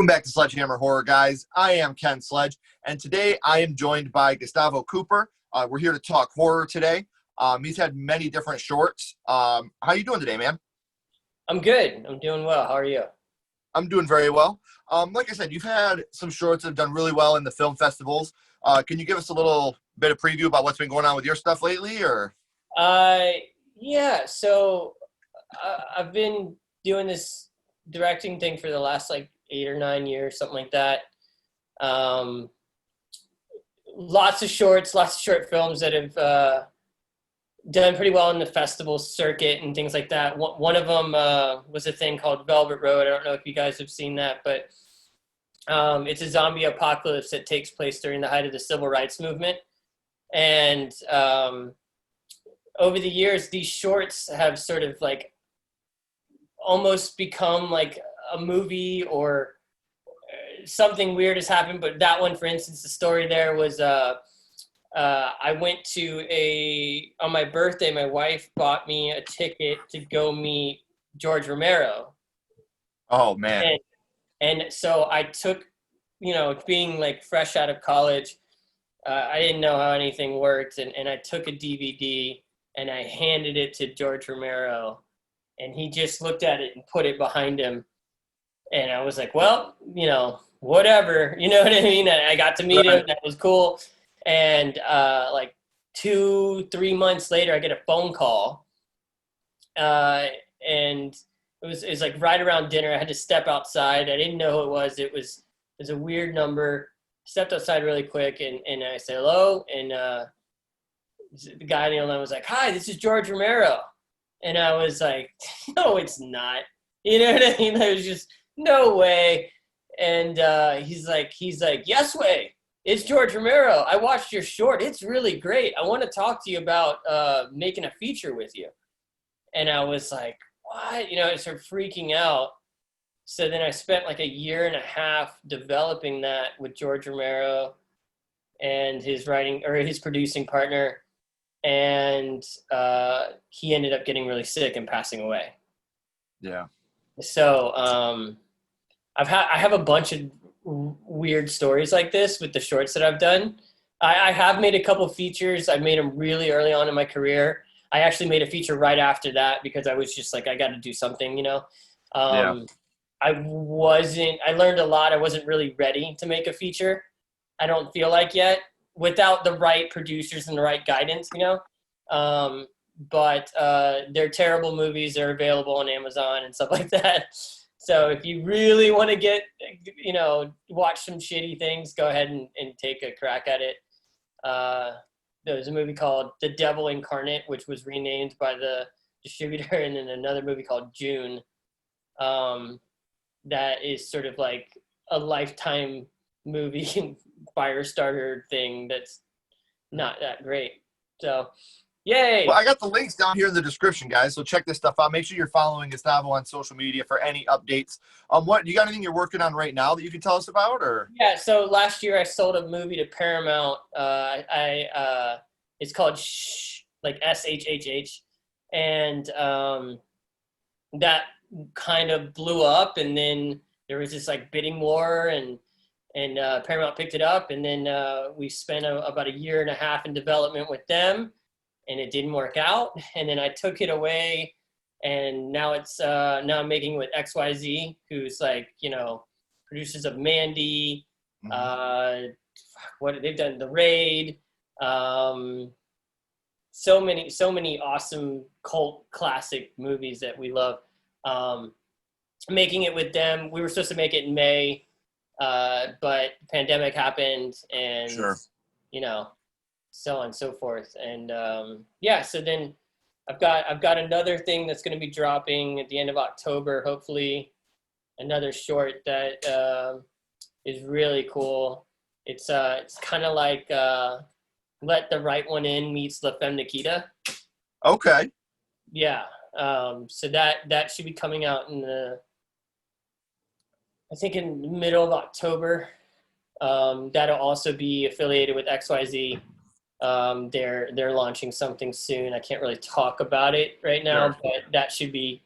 back to Sledgehammer Horror, guys. I am Ken Sledge, and today I am joined by Gustavo Cooper. We're here to talk horror today. He's had many different shorts. How you doing today, man? I'm good. I'm doing well. How are you? I'm doing very well. Like I said, you've had some shorts that have done really well in the film festivals. Can you give us a little bit of preview about what's been going on with your stuff lately, or? Uh, yeah. So I've been doing this directing thing for the last like 8 or 9 years, something like that. Um, lots of short films that have done pretty well in the festival circuit and things like that. One of them was a thing called Velvet Road. I don't know if you guys have seen that, but it's a zombie apocalypse that takes place during the height of the civil rights movement. And over the years, these shorts have sort of like almost become like a movie, or something weird has happened. But that one, for instance, the story there was I went on my birthday, my wife bought me a ticket to go meet George Romero. Oh, man. And so I took, being like fresh out of college, I didn't know how anything worked. And I took a DVD and I handed it to George Romero, and he just looked at it and put it behind him. And I was like, well, whatever, you know what I mean? I got to meet him. That was cool. And like 2-3 months later, I get a phone call, and it was like right around dinner. I had to step outside. I didn't know who it was. It was a weird number. Stepped outside really quick, and I said hello, and the guy on the other line was like, "Hi, this is George Romero," and I was like, "No, it's not." You know what I mean? I was just, no way. And he's like, "Yes way. It's George Romero. I watched your short. It's really great. I want to talk to you about making a feature with you." And I was like, what? I started freaking out. So then I spent like 1.5 years developing that with George Romero and his producing partner. And he ended up getting really sick and passing away. Yeah. So I have a bunch of weird stories like this with the shorts that I've done. I have made a couple features. I made them really early on in my career. I actually made a feature right after that because I was just like, I got to do something, Yeah. I learned a lot. I wasn't really ready to make a feature. I don't feel like yet, without the right producers and the right guidance, but they're terrible movies. They're available on Amazon and stuff like that. So if you really want to get, watch some shitty things, go ahead and take a crack at it. There was a movie called The Devil Incarnate, which was renamed by the distributor, and then another movie called June. That is sort of like a Lifetime movie fire starter thing that's not that great. So, yay! Well, I got the links down here in the description, guys, so check this stuff out. Make sure you're following Gustavo on social media for any updates. What you got anything you're working on right now that you can tell us about, or? Yeah, so last year I sold a movie to Paramount. It's called Shh, like SHHH, and that kind of blew up, and then there was this like bidding war, and Paramount picked it up, and then we spent about 1.5 years in development with them, and it didn't work out, and then I took it away, and now now I'm making it with XYZ, who's like, producers of Mandy, what they've done, The Raid, so many awesome cult classic movies that we love. Making it with them, we were supposed to make it in May, but the pandemic happened, and Sure. so on and so forth. And so then I've got another thing that's going to be dropping at the end of October, hopefully, another short that is really cool. It's kind of like Let the Right One In meets La Femme Nikita. Okay. Yeah. So that should be coming out I think in the middle of October. That'll also be affiliated with XYZ. They're launching something soon. I can't really talk about it right now, Sure. but that should be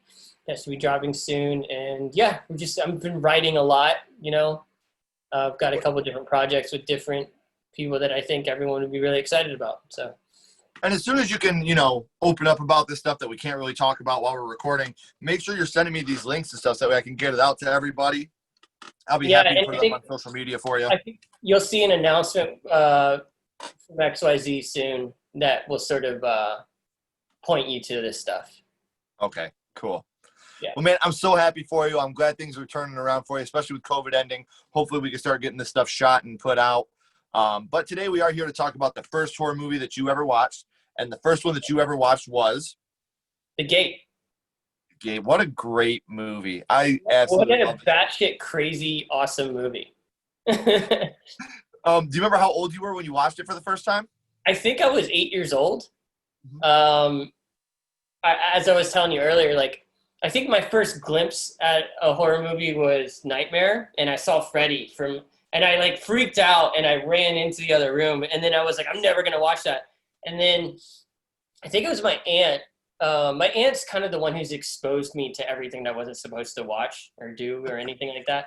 that should be dropping soon. And yeah, I've been writing a lot. I've got a couple of different projects with different people that I think everyone would be really excited about. So. And as soon as you can, open up about this stuff that we can't really talk about while we're recording, make sure you're sending me these links and stuff so that way I can get it out to everybody. I'll be happy to put it up on social media for you. I think you'll see an announcement from XYZ soon that will sort of point you to this stuff. Okay, cool. Yeah. Well, man, I'm so happy for you. I'm glad things are turning around for you, especially with COVID ending. Hopefully we can start getting this stuff shot and put out. But today we are here to talk about the first horror movie that you ever watched. And the first one that you ever watched was? The Gate. What a great movie. I absolutely love it. What a batshit crazy, awesome movie. Do you remember how old you were when you watched it for the first time? I think I was 8 years old. As I was telling you earlier, I think my first glimpse at a horror movie was Nightmare, and I saw Freddy and I freaked out and I ran into the other room, and then I was like, I'm never gonna watch that. And then I think it was my aunt. My aunt's kind of the one who's exposed me to everything that I wasn't supposed to watch or do or anything like that.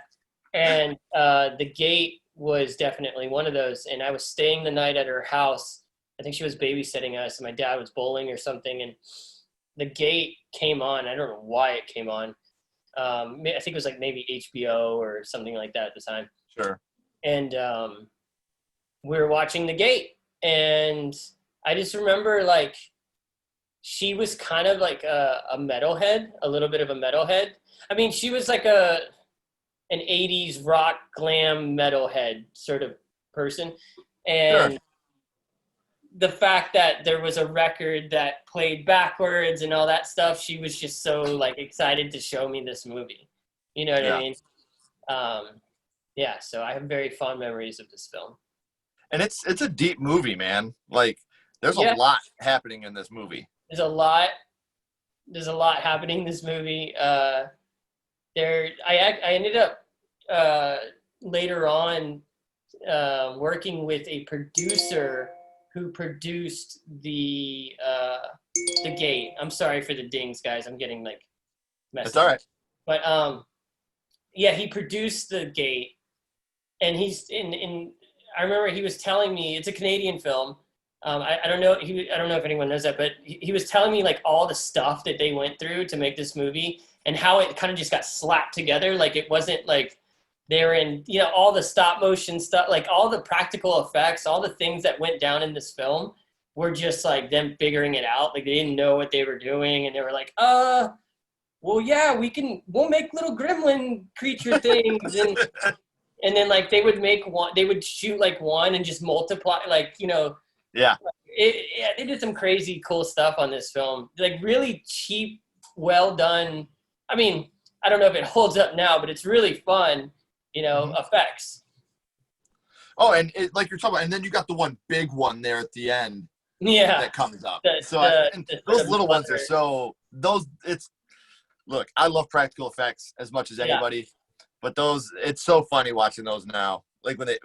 And The Gate was definitely one of those. And I was staying the night at her house. I think she was babysitting us, and my dad was bowling or something. And The Gate came on. I don't know why it came on. I think it was maybe HBO or something like that at the time. Sure. And we were watching The Gate, and I just remember she was kind of like a metalhead, a little bit of a metalhead. I mean, she was like an 80s rock glam metalhead sort of person. And sure. The fact that there was a record that played backwards and all that stuff, she was just so excited to show me this movie. You know what I mean? Yeah, so I have very fond memories of this film. And it's a deep movie, man. There's a lot happening in this movie. There's a lot happening in this movie. I ended up later on working with a producer who produced the Gate. I'm sorry for the dings, guys. I'm getting messed That's all right. But yeah, he produced The Gate, and he's in. I remember he was telling me it's a Canadian film. I don't know. I don't know if anyone knows that, but he was telling me all the stuff that they went through to make this movie and how it kind of just got slapped together. It wasn't they were in all the stop motion stuff, all the practical effects, all the things that went down in this film were just them figuring it out. They didn't know what they were doing, and they were well, yeah, we'll make little gremlin creature things and then they would make one, they would shoot one and just multiply Yeah. They did some crazy cool stuff on this film. Really cheap, well done. I mean, I don't know if it holds up now, but it's really fun, effects. Oh, and like you're talking about, and then you got the one big one there at the end. Yeah. That comes up. Those little ones are look, I love practical effects as much as anybody, but it's so funny watching those now.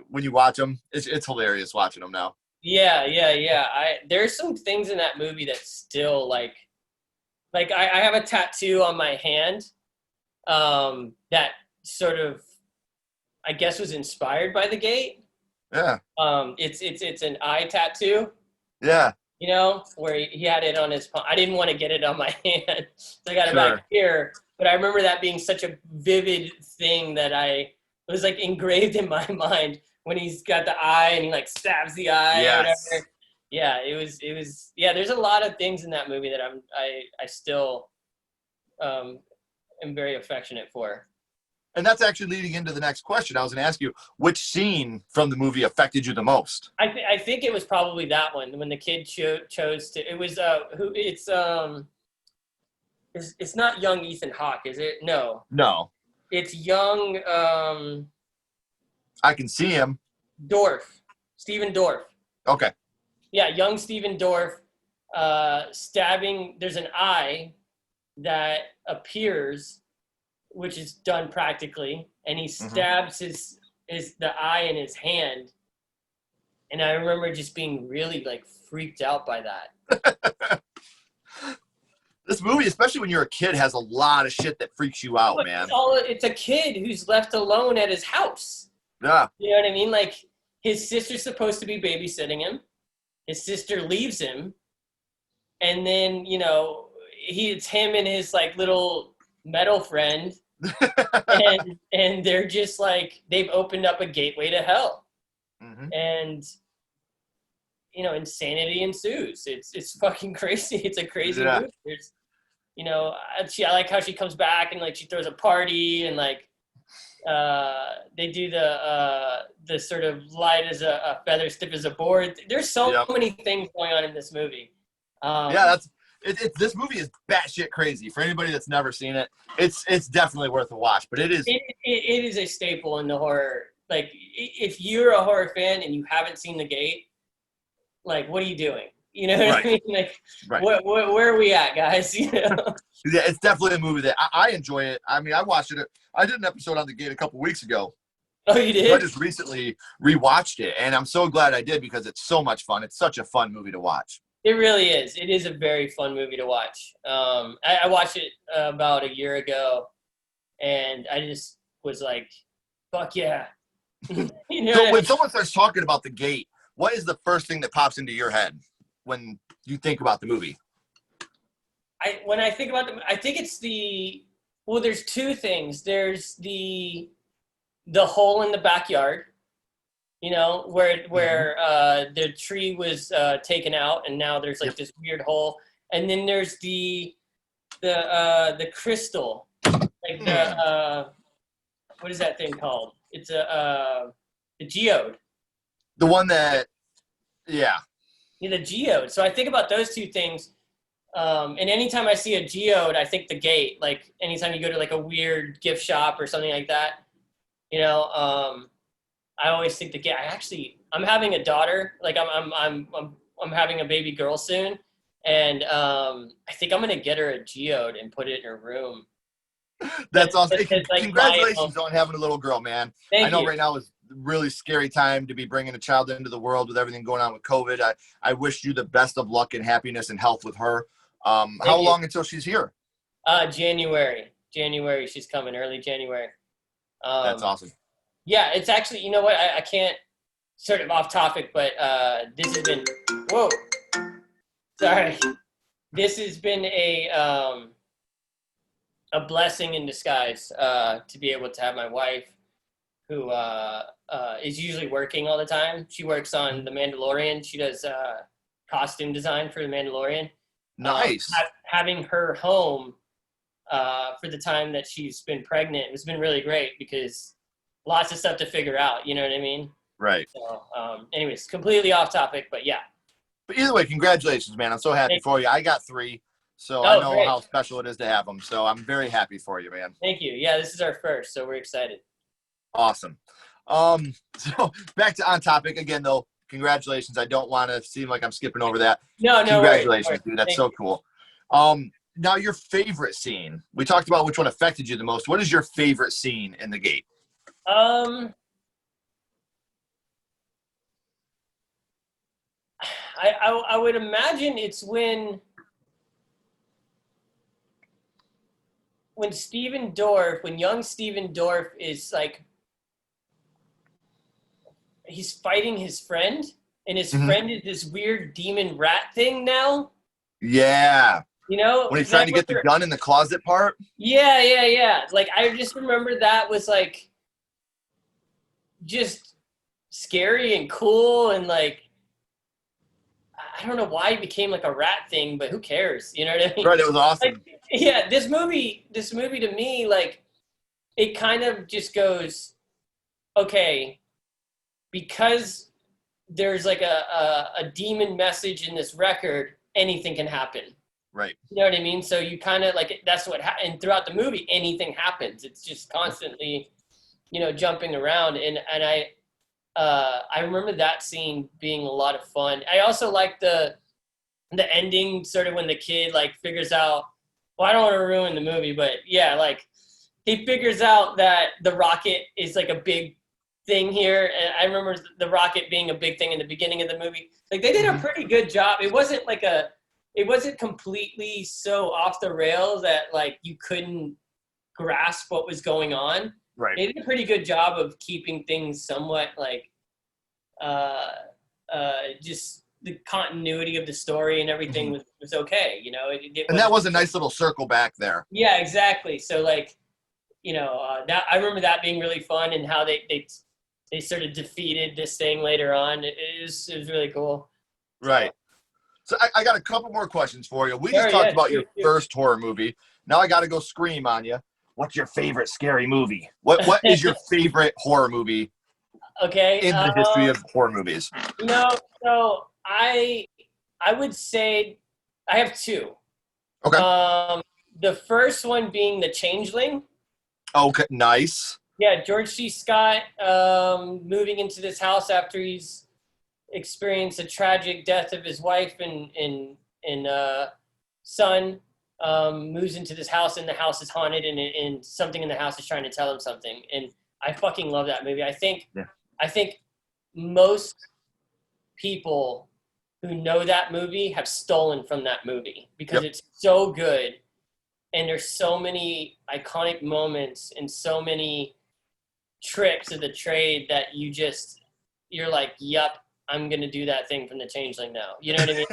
When you watch them, it's hilarious watching them now. Yeah. There's some things in that movie that still I have a tattoo on my hand that sort of, I guess, was inspired by The Gate. Yeah. It's an eye tattoo. Yeah. Where he had it on his palm. I didn't want to get it on my hand, so I got it back here. But I remember that being such a vivid thing that it was engraved in my mind. When he's got the eye and he stabs the eye or whatever. Yeah, it was there's a lot of things in that movie that I still am very affectionate for. And that's actually leading into the next question. I was going to ask you, which scene from the movie affected you the most? I think it was probably that one when the kid chose to. It was it's not young Ethan Hawke, is it? No. It's young. I can see him. Stephen Dorff. Okay. Yeah, young Stephen Dorff stabbing. There's an eye that appears, which is done practically, and he stabs the eye in his hand. And I remember just being really freaked out by that. This movie, especially when you're a kid, has a lot of shit that freaks you out, man. It's a kid who's left alone at his house. Yeah. You know what I mean? Like, his sister's supposed to be babysitting him. His sister leaves him. And then, it's him and his, like, little metal friend. and they're just, like, they've opened up a gateway to hell. Mm-hmm. And, insanity ensues. It's fucking crazy. It's a crazy movie. There's, I like how she comes back and, like, she throws a party and, like, they do the sort of light as a feather, stiff as a board. There's so many things going on in this movie. This movie is batshit crazy. For anybody that's never seen it, it's definitely worth a watch. But it is a staple in the horror. Like, if you're a horror fan and you haven't seen The Gate, like, what are you doing? You know what I mean? Like, where are we at, guys? Yeah, it's definitely a movie that I enjoy it. I mean, I watched it. I did an episode on The Gate a couple weeks ago. Oh, you did? I just recently rewatched it, and I'm so glad I did because it's so much fun. It's such a fun movie to watch. It really is. It is a very fun movie to watch. I watched it about a year ago, and I just was like, fuck yeah. So when someone starts talking about The Gate, what is the first thing that pops into your head when you think about the movie? When I think about I think it's there's two things. There's the hole in the backyard, where the tree was taken out, and now there's like this weird hole. And then there's the crystal, like what is that thing called? It's the geode. The one that, the geode. So I think about those two things. And anytime I see a geode, I think The Gate. Like, anytime you go to like a weird gift shop or something like that, I always think The Gate. I'm having a daughter. Like, I'm having a baby girl soon, and I think I'm gonna get her a geode and put it in her room. That's awesome. Congratulations on having a little girl, man. Thank I know you. right now is a really scary time to be bringing a child into the world with everything going on with COVID. I wish you the best of luck and happiness and health with her. How long until she's here? January. She's coming, early January. That's awesome. Yeah, it's actually, you know what? I can't, sort of off topic, but this has been, whoa, sorry. This has been a blessing in disguise to be able to have my wife, who is usually working all the time. She works on The Mandalorian. She does costume design for The Mandalorian. Nice. Having her home for the time that she's been pregnant has been really great because lots of stuff to figure out. You know what I mean? Right. So, anyways, completely off topic, but yeah. But either way, congratulations, man. I'm so happy for you. I got 3, so I know how special it is to have them. So I'm very happy for you, man. Thank you. Yeah, this is our first, so we're excited. Awesome. So back to on topic again, though. Congratulations. I don't want to seem like I'm skipping over that. No. Congratulations, dude. That's so cool. Now your favorite scene. We talked about which one affected you the most. What is your favorite scene in The Gate? I would imagine it's when young Stephen Dorff is like, he's fighting his friend, and his friend is this weird demon rat thing now. Yeah. When he's trying to get the gun in the closet part? Yeah. Like, I just remember that was like just scary and cool, and like, I don't know why it became like a rat thing, but who cares? You know what I mean? Right, it was awesome. Like, yeah, this movie to me, like, it kind of just goes, okay, because there's like a demon message in this record, anything can happen. Right. You know what I mean? So you kind of like, that's what and throughout the movie, anything happens. It's just constantly, jumping around. And I remember that scene being a lot of fun. I also like the ending, sort of when the kid like figures out, well, I don't want to ruin the movie, but yeah, like he figures out that the rocket is like a big thing here. And I remember the rocket being a big thing in the beginning of the movie. Like, they did a pretty good job. It wasn't like a it wasn't completely so off the rails that like you couldn't grasp what was going on. Right. They did a pretty good job of keeping things somewhat like just the continuity of the story and everything was okay. You know, and that was a nice little circle back there. Yeah, exactly. So like, you know, that I remember that being really fun, and how they sort of defeated this thing later on. It was really cool. Right. So I got a couple more questions for you. We just talked about your first horror movie. Now I got to go scream on you. What's your favorite scary movie? What is your favorite horror movie? Okay. In the history of horror movies. You know, so I would say I have two. Okay. The first one being The Changeling. Okay, nice. Yeah, George C. Scott moving into this house after he's experienced a tragic death of his wife and son, moves into this house, and the house is haunted, and something in the house is trying to tell him something. And I fucking love that movie. I think most people who know that movie have stolen from that movie because it's so good, and there's so many iconic moments and so many tricks of the trade that you're like, yup, I'm gonna do that thing from The Changeling now. You know what I mean?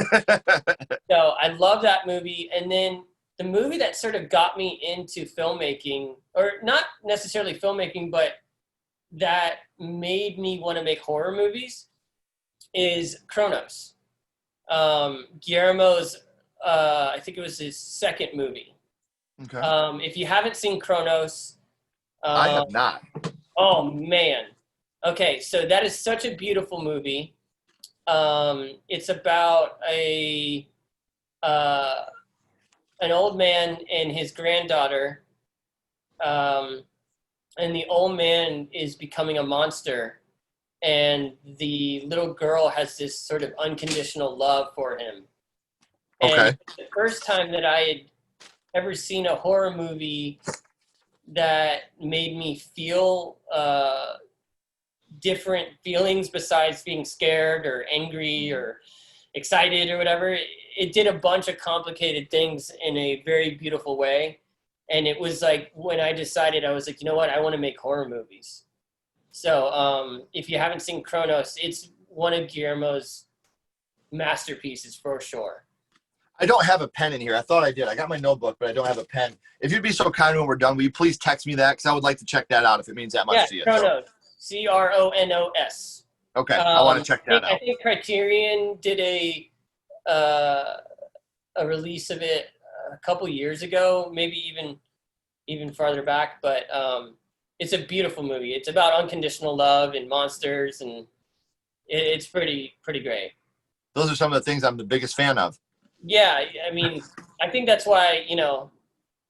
So I love that movie. And then the movie that sort of got me into filmmaking, or not necessarily filmmaking, but that made me want to make horror movies, is Kronos. Guillermo's, I think it was his second movie. Okay. If you haven't seen Kronos, I have not. Oh man. Okay, so that is such a beautiful movie. It's about an old man and his granddaughter, and the old man is becoming a monster, and the little girl has this sort of unconditional love for him. Okay. And the first time that I had ever seen a horror movie that made me feel different feelings besides being scared or angry or excited or whatever, it did a bunch of complicated things in a very beautiful way. And it was like when I decided, I was like, you know what, I want to make horror movies. So if you haven't seen Kronos, it's one of Guillermo's masterpieces for sure. I don't have a pen in here. I thought I did. I got my notebook, but I don't have a pen. If you'd be so kind when we're done, will you please text me that? Because I would like to check that out if it means that much to you. Kronos. Kronos. Okay, I want to check that out. I think Criterion did a release of it a couple years ago, maybe even farther back. But it's a beautiful movie. It's about unconditional love and monsters, and it's pretty great. Those are some of the things I'm the biggest fan of. Yeah, I mean, I think that's why, you know,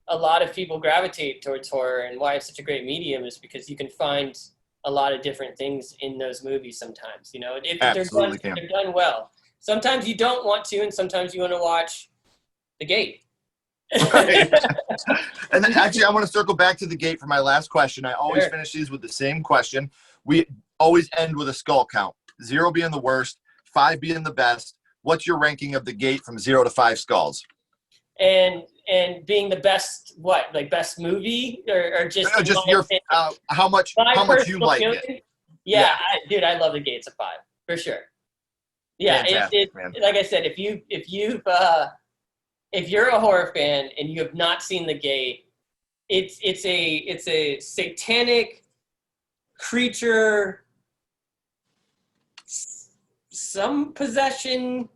a lot of people gravitate towards horror, and why it's such a great medium is because you can find a lot of different things in those movies sometimes, you know, if they're done well. Sometimes you don't want to, and sometimes you want to watch The Gate. Right. And then actually, I want to circle back to The Gate for my last question. I always finish these with the same question. We always end with a skull count. 0 being the worst, 5 being the best. What's your ranking of The Gate from 0 to 5 skulls? And being the best, what, like best movie, or just your how much you like it? Yeah, dude, I love The Gate. It's a 5 for sure. Yeah, fantastic, man. Like I said, if you're a horror fan and you have not seen The Gate, it's a satanic creature, some possession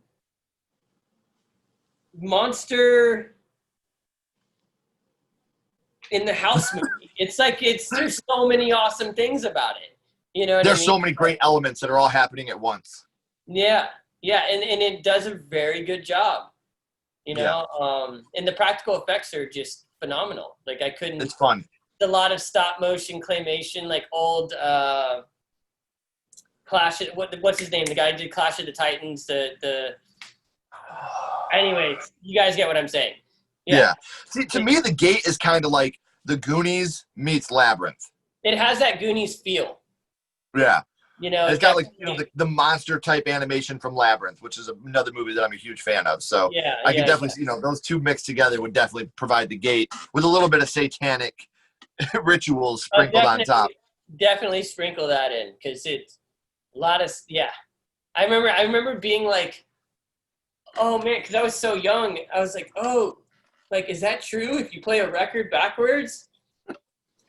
monster in the house movie. It's like there's so many awesome things about it. You know what there's I mean? So many great elements that are all happening at once. Yeah, and it does a very good job. You know, and the practical effects are just phenomenal. Like I couldn't. It's fun. A lot of stop motion claymation, like old Clash. What's his name? The guy who did Clash of the Titans. Anyways, you guys get what I'm saying. Yeah. See, to me, The Gate is kind of like The Goonies meets Labyrinth. It has that Goonies feel. Yeah. You know, And it's got like the monster type animation from Labyrinth, which is another movie that I'm a huge fan of. So yeah, I can yeah, definitely those two mixed together would definitely provide the gate with a little bit of satanic rituals oh, sprinkled on top. definitely sprinkle that in because it's a lot of I remember being like, oh man, because I was so young. I was like, oh, like is that true? If you play a record backwards,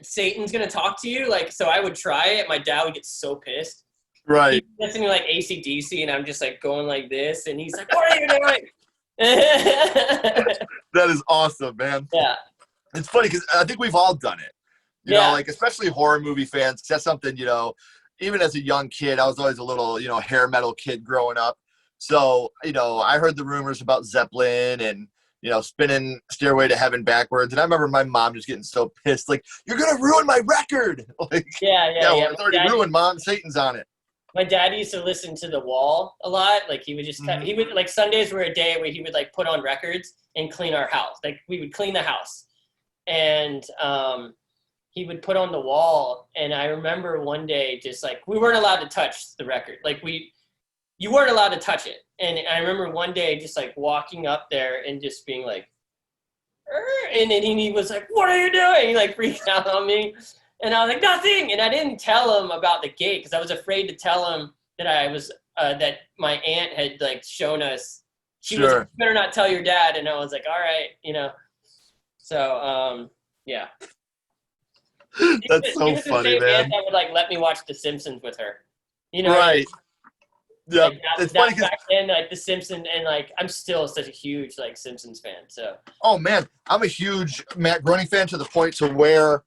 Satan's gonna talk to you. Like, so I would try it. My dad would get so pissed. Right. He's listening to like AC/DC, and I'm just like going like this, and he's like, "What are you doing?" That is awesome, man. Yeah. It's funny because I think we've all done it. You know, like especially horror movie fans. That's something, even as a young kid, I was always a little, hair metal kid growing up. So, I heard the rumors about Zeppelin and, spinning Stairway to Heaven backwards. And I remember my mom just getting so pissed, like, you're going to ruin my record. Like, yeah. It's already ruined, Mom. Satan's on it. My dad used to listen to The Wall a lot. Like he would just, he would like Sundays were a day where he would like put on records and clean our house. Like we would clean the house and, he would put on The Wall. And I remember one day just like, we weren't allowed to touch the record. Like you weren't allowed to touch it. And I remember one day just like walking up there and just being like, and then he was like, what are you doing? He like freaked out on me. And I was like, nothing. And I didn't tell him about the gate because I was afraid to tell him that I was, that my aunt had like shown us. She was like, you better not tell your dad. And I was like, all right, So, yeah. That's so funny, man. That would like let me watch The Simpsons with her. Right. Yeah. Like, it's funny back then, like The Simpsons, and like I'm still such a huge like Simpsons fan. So. Oh man, I'm a huge Matt Groening fan to the point to where.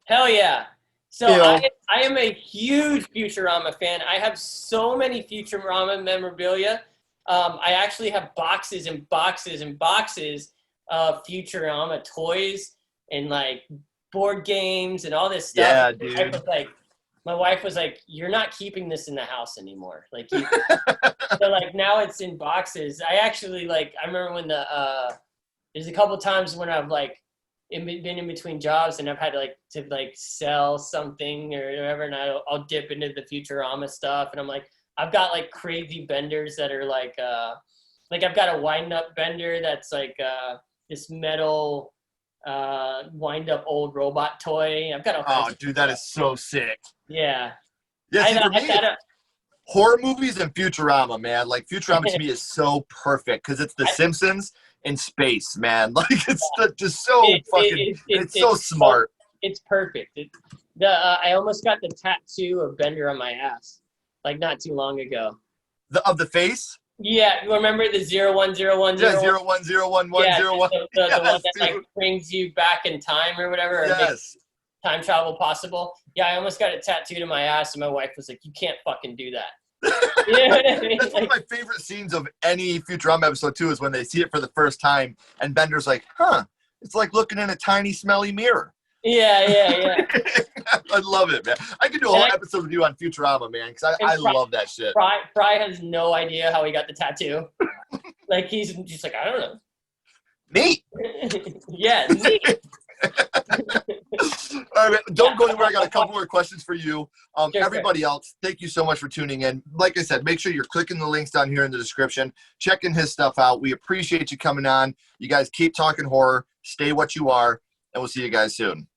Hell yeah. So I am a huge Futurama fan. I have so many Futurama memorabilia. I actually have boxes and boxes and boxes of Futurama toys and like board games and all this stuff. Yeah, dude. My wife was like, "You're not keeping this in the house anymore." Like, so like now it's in boxes. I actually like. I remember when there's a couple times when I've like been in between jobs and I've had to sell something or whatever, and I'll dip into the Futurama stuff, and I'm like, I've got like crazy benders that are like I've got a wind up bender that's like this metal wind up old robot toy. I've got oh dude, that is so sick. Yeah. Horror movies and Futurama, man. Like Futurama to me is so perfect because it's The Simpsons in space, man. Like it's just so it's so smart. It's perfect. I almost got the tattoo of Bender on my ass, like not too long ago. Of the face? Yeah, you remember the 010101? Yeah, 01010101. Yeah, the one that like brings you back in time or whatever. Or yes. Time travel possible. Yeah, I almost got it tattooed to my ass, and my wife was like, "You can't fucking do that." You know what I mean? That's one of my favorite scenes of any Futurama episode too, is when they see it for the first time, and Bender's like, "Huh, it's like looking in a tiny, smelly mirror." Yeah. I love it, man. I could do a whole episode with you on Futurama, man, because I love that shit. Fry has no idea how he got the tattoo. Like he's just like, I don't know. Neat. Yeah, neat. All right, man. Don't go anywhere. I got a couple more questions for you. Sure, everybody else, thank you so much for tuning in. Like I said, make sure you're clicking the links down here in the description, checking his stuff out. We appreciate you coming on. You guys keep talking horror. Stay what you are, and we'll see you guys soon.